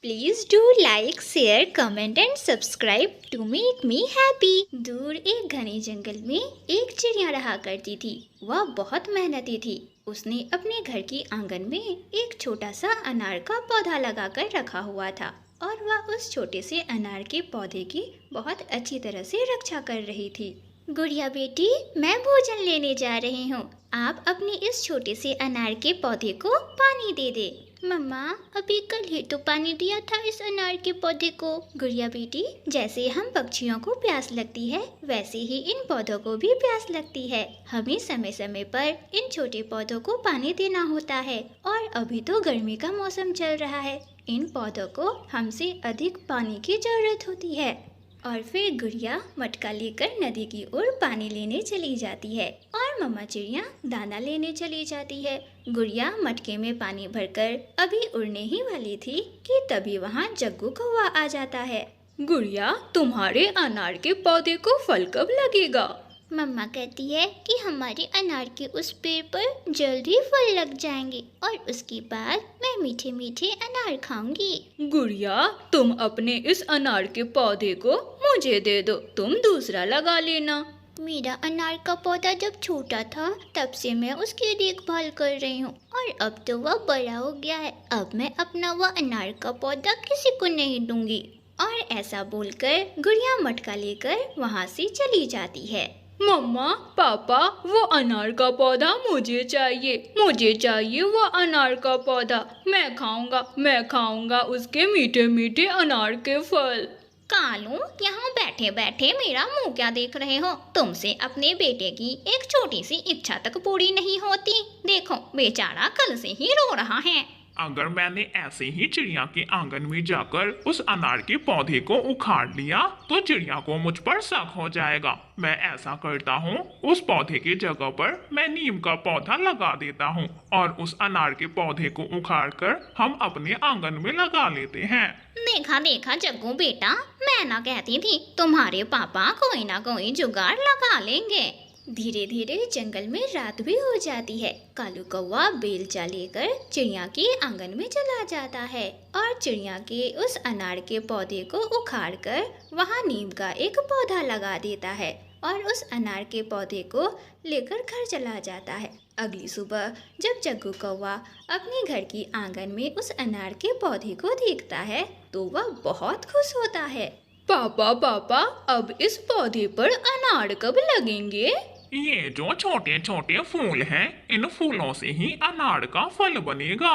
Please do like share comment and subscribe to make me happy. दूर एक घने जंगल में एक चिड़िया रहा करती थी। वह बहुत मेहनती थी। उसने अपने घर की आंगन में एक छोटा सा अनार का पौधा लगाकर रखा हुआ था और वह उस छोटे से अनार के पौधे की बहुत अच्छी तरह से रक्षा कर रही थी। गुड़िया बेटी, मैं भोजन लेने जा रही हूँ। आप अपने इस छोटे से अनार के पौधे को पानी दे दे। मम्मा, अभी कल ही तो पानी दिया था इस अनार के पौधे को। गुड़िया बेटी, जैसे हम पक्षियों को प्यास लगती है वैसे ही इन पौधों को भी प्यास लगती है। हमें समय समय पर इन छोटे पौधों को पानी देना होता है और अभी तो गर्मी का मौसम चल रहा है। इन पौधों को हमसे अधिक पानी की जरूरत होती है। और फिर गुड़िया मटका लेकर नदी की ओर पानी लेने चली जाती है और मम्मा चिड़िया दाना लेने चली जाती है। गुड़िया मटके में पानी भरकर अभी उड़ने ही वाली थी कि तभी वहाँ जग्गू कौवा आ जाता है। गुड़िया, तुम्हारे अनार के पौधे को फल कब लगेगा? मम्मा कहती है कि हमारे अनार के उस पेड़ पर जल्दी फल लग जाएंगे और उसके बाद मैं मीठे मीठे अनार खाऊंगी। गुड़िया, तुम अपने इस अनार के पौधे को मुझे दे दो, तुम दूसरा लगा लेना। मेरा अनार का पौधा जब छोटा था तब से मैं उसकी देखभाल कर रही हूँ और अब तो वह बड़ा हो गया है। अब मैं अपना वह अनार का पौधा किसी को नहीं दूंगी। और ऐसा बोलकर गुड़िया मटका लेकर वहाँ से चली जाती है। मम्मा, पापा, वो अनार का पौधा मुझे चाहिए वो अनार का पौधा। मैं खाऊंगा उसके मीठे मीठे अनार के फल। कालू, यहाँ बैठे बैठे मेरा मुंह क्या देख रहे हो? तुमसे अपने बेटे की एक छोटी सी इच्छा तक पूरी नहीं होती। देखो, बेचारा कल से ही रो रहा है। अगर मैंने ऐसे ही चिड़िया के आंगन में जाकर उस अनार के पौधे को उखाड़ लिया तो चिड़िया को मुझ पर शक हो जाएगा। मैं ऐसा करता हूँ, उस पौधे की जगह पर मैं नीम का पौधा लगा देता हूँ और उस अनार के पौधे को उखाड़ कर हम अपने आंगन में लगा लेते हैं। देखा देखा जग्गू बेटा, मैं ना कहती थी तुम्हारे पापा कोई ना कोई जुगाड़ लगा लेंगे। धीरे धीरे जंगल में रात भी हो जाती है। कालू कौवा बेलचा लेकर चिड़िया के आंगन में चला जाता है और चिड़िया के उस अनार के पौधे को उखाड़ कर वहाँ नीम का एक पौधा लगा देता है और उस अनार के पौधे को लेकर घर चला जाता है। अगली सुबह जब जग्गू कौवा अपने घर की आंगन में उस अनार के पौधे को देखता है तो वह बहुत खुश होता है। पापा, अब इस पौधे पर अनार कब लगेंगे? ये जो छोटे छोटे फूल हैं, इन फूलों से ही अनार का फल बनेगा।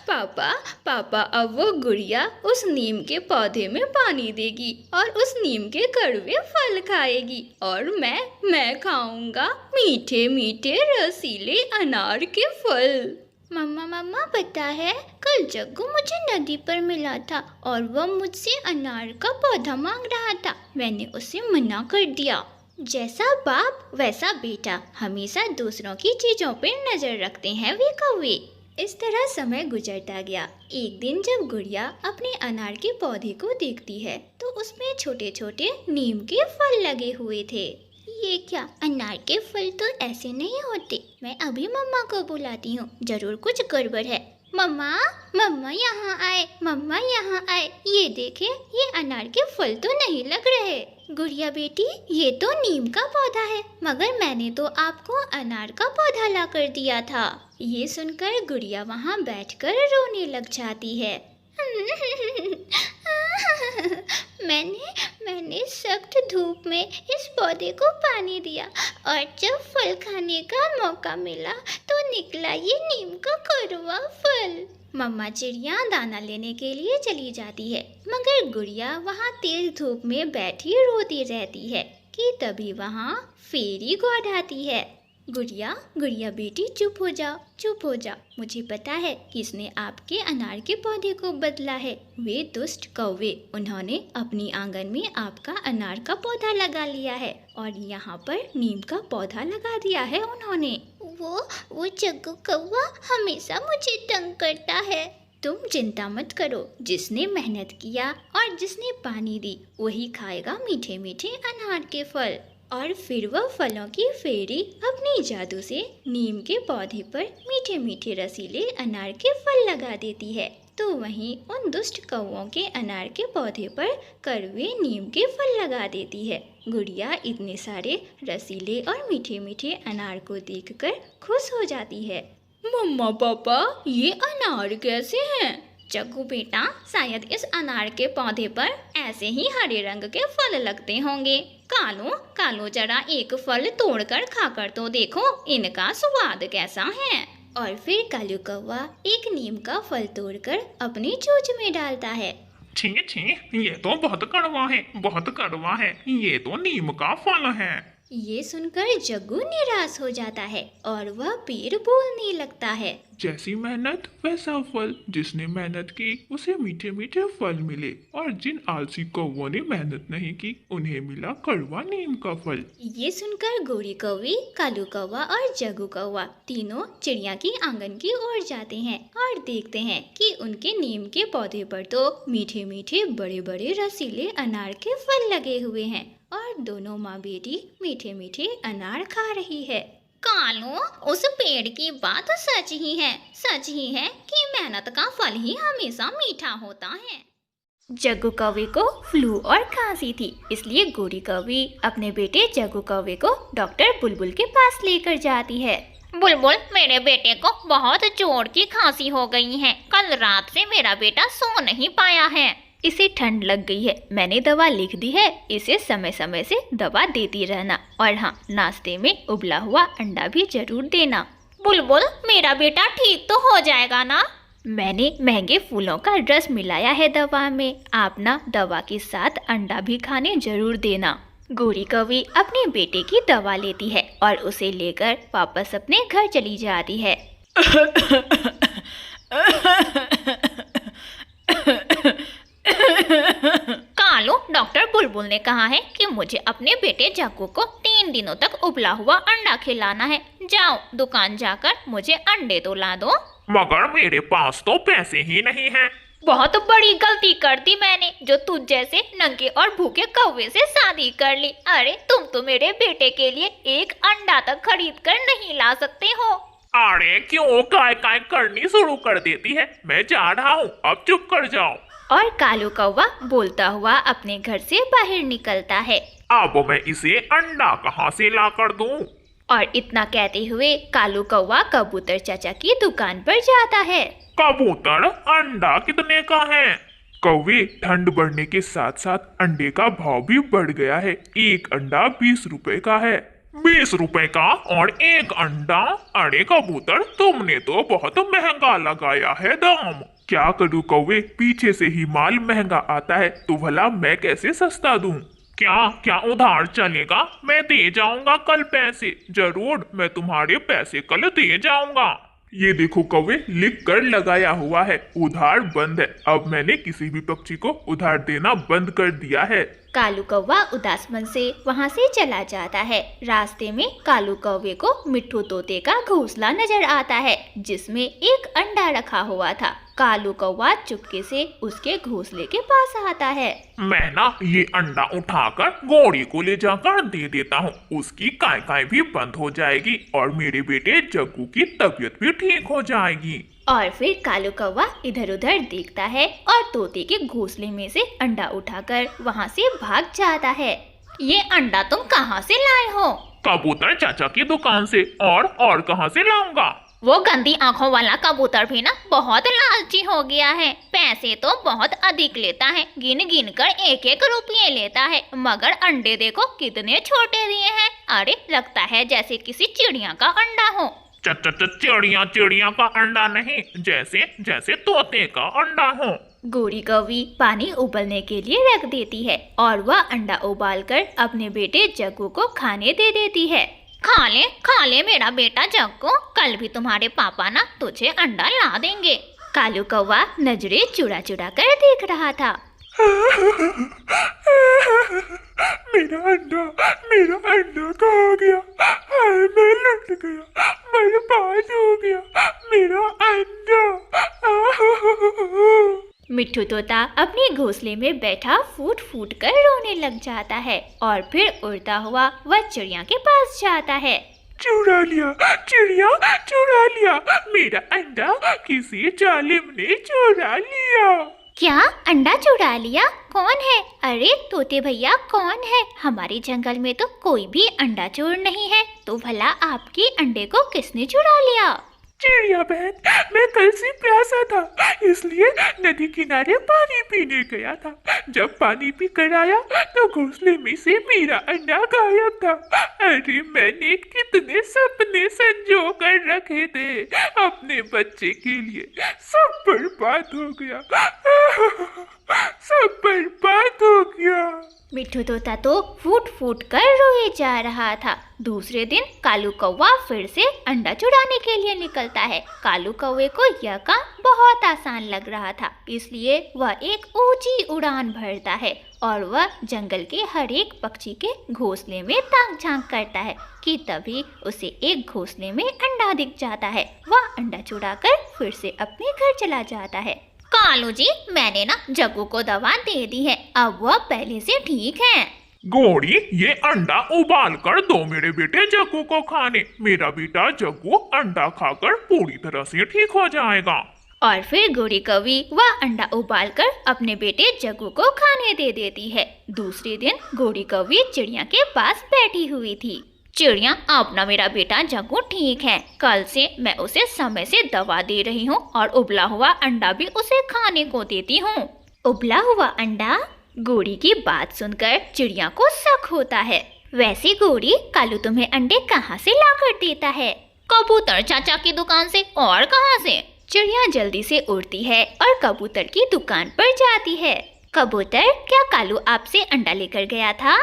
पापा, अब वो गुड़िया उस नीम के पौधे में पानी देगी और उस नीम के कड़वे फल खाएगी और मैं खाऊंगा मीठे मीठे रसीले अनार के फल। मम्मा पता है, कल जग्गू मुझे नदी पर मिला था और वह मुझसे अनार का पौधा मांग रहा था। मैंने उसे मना कर दिया। जैसा बाप वैसा बेटा, हमेशा दूसरों की चीजों पर नजर रखते हैं वे कौवे। इस तरह समय गुजरता गया। एक दिन जब गुड़िया अपने अनार के पौधे को देखती है तो उसमें छोटे छोटे नीम के फल लगे हुए थे। ये क्या, अनार के फल तो ऐसे नहीं होते। मैं अभी मम्मा को बुलाती हूँ, जरूर कुछ गड़बड़ है। मम्मा यहाँ आए। ये देखे, ये अनार के फल तो नहीं लग रहे। गुड़िया बेटी, ये तो नीम का पौधा है, मगर मैंने तो आपको अनार का पौधा ला कर दिया था। ये सुनकर गुड़िया वहाँ बैठकर रोने लग जाती है। मैंने सख्त धूप में इस पौधे को पानी दिया और जब फल खाने का मौका मिला तो निकला ये नीम का कड़वा फल। मम्मा चिड़िया दाना लेने के लिए चली जाती है, मगर गुड़िया वहाँ तेज धूप में बैठी रोती रहती है कि तभी वहाँ फेरी गॉड आती है। गुड़िया बेटी, चुप हो जाओ। मुझे पता है किसने आपके अनार के पौधे को बदला है। वे दुष्ट कौवे, उन्होंने अपनी आंगन में आपका अनार का पौधा लगा लिया है और यहाँ पर नीम का पौधा लगा दिया है उन्होंने। वो जग्गू कौवा हमेशा मुझे तंग करता है। तुम चिंता मत करो, जिसने मेहनत किया और जिसने पानी दी वही खाएगा मीठे मीठे अनार के फल। और फिर वह फलों की फेरी अपनी जादू से नीम के पौधे पर मीठे मीठे रसीले अनार के फल लगा देती है। तो वहीं उन दुष्ट कौवों के अनार के पौधे पर कड़वे नीम के फल लगा देती है। गुड़िया इतने सारे रसीले और मीठे मीठे अनार को देखकर खुश हो जाती है। मम्मा पापा, ये अनार कैसे हैं? जग्गू बेटा, शायद इस अनार के पौधे पर ऐसे ही हरे रंग के फल लगते होंगे। कालो कालो, जरा एक फल तोड़कर खाकर तो देखो, इनका स्वाद कैसा है। और फिर कालू कौवा एक नीम का फल तोड़कर अपनी चोंच में डालता है। छी छी, ये तो बहुत कड़वा है, बहुत कड़वा है। ये तो नीम का फल है। ये सुनकर जग्गू निराश हो जाता है और वह पेड़ बोलने लगता है, जैसी मेहनत वैसा फल। जिसने मेहनत की उसे मीठे मीठे फल मिले, और जिन आलसी कौवों ने मेहनत नहीं की उन्हें मिला कड़वा नीम का फल। ये सुनकर गोरी कौवी, कालू कौवा और जग्गू कौवा तीनों चिड़िया की आंगन की ओर जाते हैं और देखते हैं कि उनके नीम के पौधे पर तो मीठे मीठे बड़े बड़े रसीले अनार के फल लगे हुए हैं और दोनों माँ बेटी मीठे मीठे अनार खा रही है। कालू, उस पेड़ की बात सच ही है कि मेहनत का फल ही हमेशा मीठा होता है। जग्गू कौवे को फ्लू और खांसी थी, इसलिए गोरी कौवी अपने बेटे जग्गू कौवे को डॉक्टर बुलबुल के पास लेकर जाती है। बुलबुल, मेरे बेटे को बहुत जोर की खांसी हो गई है। कल रात से मेरा बेटा सो नहीं पाया है। इसे ठंड लग गई है, मैंने दवा लिख दी है। इसे समय समय से दवा देती रहना, और हाँ, नाश्ते में उबला हुआ अंडा भी जरूर देना। बुलबुल, मेरा बेटा ठीक तो हो जाएगा ना? मैंने महंगे फूलों का रस मिलाया है दवा में। आप ना दवा के साथ अंडा भी खाने जरूर देना। गोरी कौवी अपने बेटे की दवा लेती है और उसे लेकर वापस अपने घर चली जाती है। कालू, डॉक्टर बुलबुल ने कहा है कि मुझे अपने बेटे जग्गू को 3 दिनों तक उबला हुआ अंडा खिलाना है। जाओ दुकान जाकर मुझे अंडे तो ला दो। मगर मेरे पास तो पैसे ही नहीं हैं। बहुत बड़ी गलती कर दी मैंने, जो तुझ जैसे नंगे और भूखे कौवे से शादी कर ली। अरे तुम तो मेरे बेटे के लिए एक अंडा तक खरीद कर नहीं ला सकते हो। अरे क्यों काय काय करनी शुरू कर देती है? मैं जा रहा हूँ, अब चुप कर जाओ। और कालू कौवा बोलता हुआ अपने घर से बाहर निकलता है। अब मैं इसे अंडा कहाँ से ला कर दूँ? और इतना कहते हुए कालू कौवा कबूतर चाचा की दुकान पर जाता है। कबूतर, अंडा कितने का है? कौवे, ठंड बढ़ने के साथ साथ अंडे का भाव भी बढ़ गया है। एक अंडा 20 रुपए का है। 20 रुपए का और एक अंडा? अरे कबूतर, तुमने तो बहुत महंगा लगाया है दाम। क्या करूं कौवे, पीछे से ही माल महंगा आता है, तो भला मैं कैसे सस्ता दूं? क्या उधार चलेगा? मैं दे जाऊंगा कल पैसे, जरूर मैं तुम्हारे पैसे कल दे जाऊंगा। ये देखो कौवे, लिख कर लगाया हुआ है, उधार बंद है। अब मैंने किसी भी पक्षी को उधार देना बंद कर दिया है। कालू कौवा उदास मन से वहाँ से चला जाता है। रास्ते में कालू कौवे को मिट्ठू तोते का घोंसला नजर आता है, जिसमें एक अंडा रखा हुआ था। कालू कौवा चुपके से उसके घोंसले के पास आता है। मैं ना ये अंडा उठाकर गोरी को ले जाकर दे देता हूँ, उसकी काय काय भी बंद हो जाएगी और मेरे बेटे जग्गू की तबीयत भी ठीक हो जाएगी। और फिर कालू कौवा इधर उधर देखता है और तोते के घोंसले में से अंडा उठाकर वहाँ से भाग जाता है। ये अंडा तुम कहाँ से लाए हो? कबूतर चाचा की दुकान से। और कहाँ से लाऊंगा? वो गंदी आंखों वाला कबूतर भी ना बहुत लालची हो गया है। पैसे तो बहुत अधिक लेता है, गिन गिन कर 1-1 रुपये लेता है, मगर अंडे देखो कितने छोटे दिए हैं। अरे लगता है जैसे किसी चिड़िया का अंडा हो। चिड़िया का अंडा नहीं, जैसे तोते का अंडा हो। गोरी कौवी पानी उबलने के लिए रख देती है और वह अंडा उबालकर अपने बेटे जग्गू को खाने दे देती है। खा ले मेरा बेटा जग्गू, कल भी तुम्हारे पापा ना तुझे अंडा ला देंगे। कालू कौवा नजरें चुरा चुरा कर देख रहा था। मेरा अंडा कहाँ गया? हाय, मैं लुट गया, बर्बाद हो गया मेरा अंडा। मिट्ठू तोता अपने घोंसले में बैठा फूट फूट कर रोने लग जाता है और फिर उड़ता हुआ वह चिड़िया के पास जाता है। चुरा लिया चिड़िया, चुरा लिया मेरा अंडा, किसी जालिम ने चुरा लिया। क्या अंडा चुरा लिया? कौन है? अरे तोते भैया कौन है? हमारे जंगल में तो कोई भी अंडा चोर नहीं है, तो भला आपके अंडे को किसने चुरा लिया? चिड़िया बहन, मैं कल से प्यासा था, इसलिए नदी किनारे पानी पीने गया था। जब पानी पी कर आया तो घोंसले में से मेरा अंडा गायब था। अरे मैंने कितने सपने संजो कर रखे थे अपने बच्चे के लिए, सब बर्बाद हो गया। सब बर्बाद हो गया। मिट्ठू तोता तो फूट फूट कर रोए जा रहा था। दूसरे दिन कालू कौवा फिर से अंडा चुराने के लिए निकलता है। कालू कौवे को यह काम बहुत आसान लग रहा था, इसलिए वह एक ऊंची उड़ान भरता है और वह जंगल के हर एक पक्षी के घोंसले में ताक झांक करता है कि तभी उसे एक घोंसले में अंडा दिख जाता है। वह अंडा चुराकर फिर से अपने घर चला जाता है। कालू जी, मैंने ना जग्गू को दवा दे दी है, अब वह पहले से ठीक है। गोरी, ये अंडा उबाल कर दो मेरे बेटे जग्गू को खाने। मेरा बेटा जग्गू अंडा खाकर पूरी तरह से ठीक हो जाएगा। और फिर गोरी कौवी वह अंडा उबालकर अपने बेटे जग्गू को खाने दे देती है। दूसरे दिन गोरी कौवी चिड़िया के पास बैठी हुई थी। चिड़िया, अब ना मेरा बेटा जग्गू ठीक है, कल से मैं उसे समय से दवा दे रही हूँ और उबला हुआ अंडा भी उसे खाने को देती हूँ। उबला हुआ अंडा? गोरी की बात सुनकर चिड़िया को शक होता है। वैसे गोरी, कालू तुम्हें अंडे कहाँ से लाकर देता है? कबूतर चाचा की दुकान से। और कहाँ से? चिड़िया जल्दी से उड़ती है और कबूतर की दुकान पर जाती है। कबूतर, क्या कालू आपसे अंडा लेकर गया था?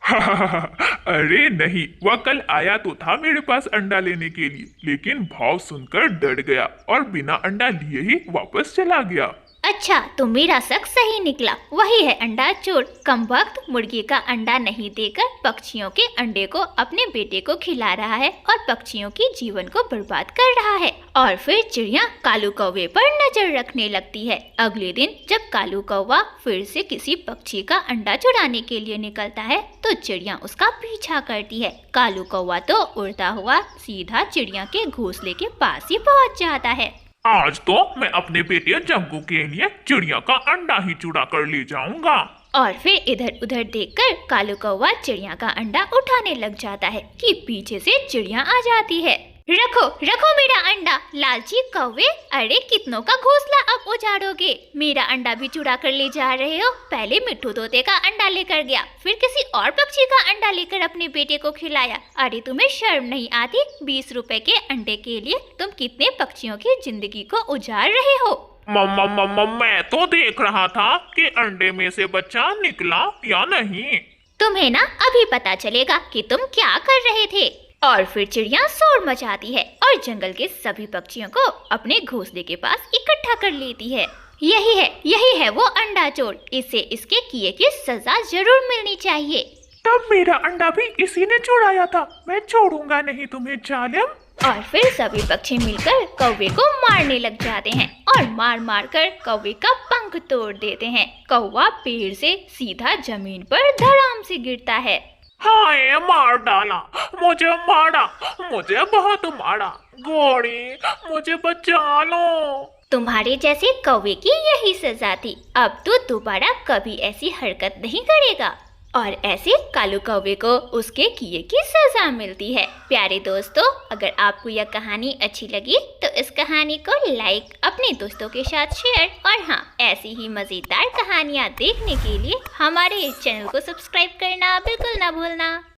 अरे नहीं, वह कल आया तो था मेरे पास अंडा लेने के लिए, लेकिन भाव सुनकर डर गया और बिना अंडा लिए ही वापस चला गया। अच्छा, तो मेरा शक सही निकला, वही है अंडा चोर। कमबख्त, मुर्गी का अंडा नहीं देकर पक्षियों के अंडे को अपने बेटे को खिला रहा है और पक्षियों की जीवन को बर्बाद कर रहा है। और फिर चिड़िया कालू कौवे पर नजर रखने लगती है। अगले दिन जब कालू कौवा फिर से किसी पक्षी का अंडा चुराने के लिए निकलता है तो चिड़िया उसका पीछा करती है। कालू कौवा तो उड़ता हुआ सीधा चिड़िया के घोंसले के पास ही पहुँच जाता है। आज तो मैं अपने बेटे जग्गू के लिए चिड़िया का अंडा ही चुरा कर ले जाऊंगा। और फिर इधर उधर देखकर कालू कौवा चिड़िया का अंडा उठाने लग जाता है कि पीछे से चिड़िया आ जाती है। रखो रखो मेरा अंडा, लालची कौवे, अरे कितनों का घोंसला अब उजाड़ोगे? मेरा अंडा भी चुरा कर ले जा रहे हो। पहले मिट्ठू तोते का अंडा लेकर गया, फिर किसी और पक्षी का अंडा लेकर अपने बेटे को खिलाया। अरे तुम्हें शर्म नहीं आती? 20 रुपए के अंडे के लिए तुम कितने पक्षियों की जिंदगी को उजाड़ रहे हो। मम्मा, मैं तो देख रहा था कि अंडे में से बच्चा निकला या नहीं। तुम्हें ना अभी पता चलेगा कि तुम क्या कर रहे थे। और फिर चिड़िया शोर मचाती है और जंगल के सभी पक्षियों को अपने घोंसले के पास इकट्ठा कर लेती है। यही है वो अंडा चोर, इसे इसके किए की सजा जरूर मिलनी चाहिए। तब मेरा अंडा भी इसी ने चुराया था, मैं छोड़ूंगा नहीं तुम्हें जालिम। और फिर सभी पक्षी मिलकर कौवे को मारने लग जाते हैं और मार मार कर कौवे का पंख तोड़ देते हैं। कौवा पेड़ से सीधा जमीन पर धड़ाम से गिरता है। हाय, मार डाला, मुझे मारा, मुझे बहुत मारा। गोरी, मुझे बचा लो। तुम्हारे जैसे कौवे की यही सजा थी। अब तो दोबारा कभी ऐसी हरकत नहीं करेगा। और ऐसे कालू कौवे को उसके किए की सजा मिलती है। प्यारे दोस्तों, अगर आपको यह कहानी अच्छी लगी तो इस कहानी को लाइक, अपने दोस्तों के साथ शेयर और हाँ, ऐसी ही मजेदार कहानियाँ देखने के लिए हमारे इस चैनल को सब्सक्राइब करना बिल्कुल ना भूलना।